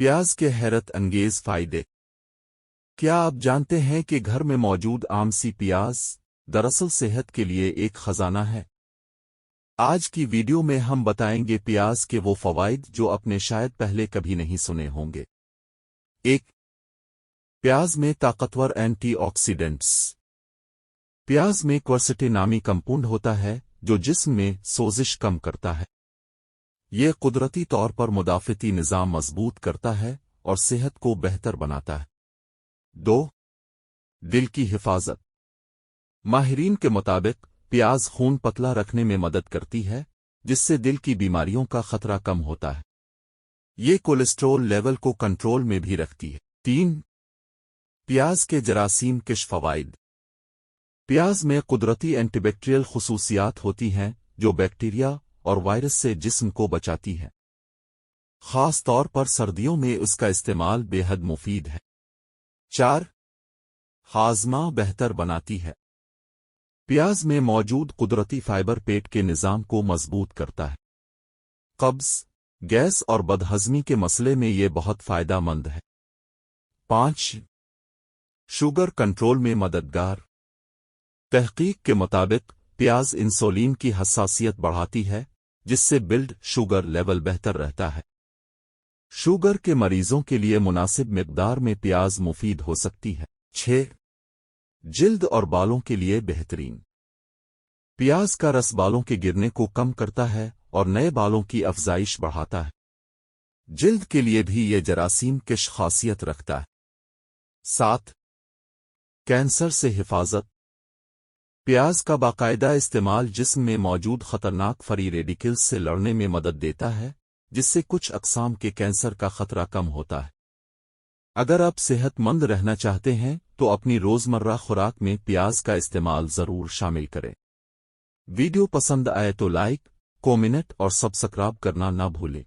پیاز کے حیرت انگیز فائدے۔ کیا آپ جانتے ہیں کہ گھر میں موجود عام سی پیاز دراصل صحت کے لیے ایک خزانہ ہے؟ آج کی ویڈیو میں ہم بتائیں گے پیاز کے وہ فوائد جو اپنے شاید پہلے کبھی نہیں سنے ہوں گے۔ 1۔ پیاز میں طاقتور اینٹی آکسیڈنٹس۔ پیاز میں کوارسٹین نامی کمپاؤنڈ ہوتا ہے جو جسم میں سوزش کم کرتا ہے۔ یہ قدرتی طور پر مدافعتی نظام مضبوط کرتا ہے اور صحت کو بہتر بناتا ہے۔ 2۔ دل کی حفاظت۔ ماہرین کے مطابق پیاز خون پتلا رکھنے میں مدد کرتی ہے جس سے دل کی بیماریوں کا خطرہ کم ہوتا ہے۔ یہ کولیسٹرول لیول کو کنٹرول میں بھی رکھتی ہے۔ 3۔ پیاز کے جراثیم کش فوائد۔ پیاز میں قدرتی اینٹی بیکٹیریل خصوصیات ہوتی ہیں جو بیکٹیریا اور وائرس سے جسم کو بچاتی ہے۔ خاص طور پر سردیوں میں اس کا استعمال بے حد مفید ہے۔ 4۔ ہاضمہ بہتر بناتی ہے۔ پیاز میں موجود قدرتی فائبر پیٹ کے نظام کو مضبوط کرتا ہے۔ قبض، گیس اور بدہضمی کے مسئلے میں یہ بہت فائدہ مند ہے۔ 5۔ شوگر کنٹرول میں مددگار۔ تحقیق کے مطابق پیاز انسولین کی حساسیت بڑھاتی ہے جس سے بلڈ شوگر لیول بہتر رہتا ہے۔ شوگر کے مریضوں کے لیے مناسب مقدار میں پیاز مفید ہو سکتی ہے۔ 6۔ جلد اور بالوں کے لیے بہترین۔ پیاز کا رس بالوں کے گرنے کو کم کرتا ہے اور نئے بالوں کی افزائش بڑھاتا ہے۔ جلد کے لیے بھی یہ جراثیم کش خاصیت رکھتا ہے۔ 7۔ کینسر سے حفاظت۔ پیاز کا باقاعدہ استعمال جسم میں موجود خطرناک فری ریڈیکلز سے لڑنے میں مدد دیتا ہے جس سے کچھ اقسام کے کینسر کا خطرہ کم ہوتا ہے۔ اگر آپ صحت مند رہنا چاہتے ہیں تو اپنی روزمرہ خوراک میں پیاز کا استعمال ضرور شامل کریں۔ ویڈیو پسند آئے تو لائک، کامنٹ اور سبسکرائب کرنا نہ بھولیں۔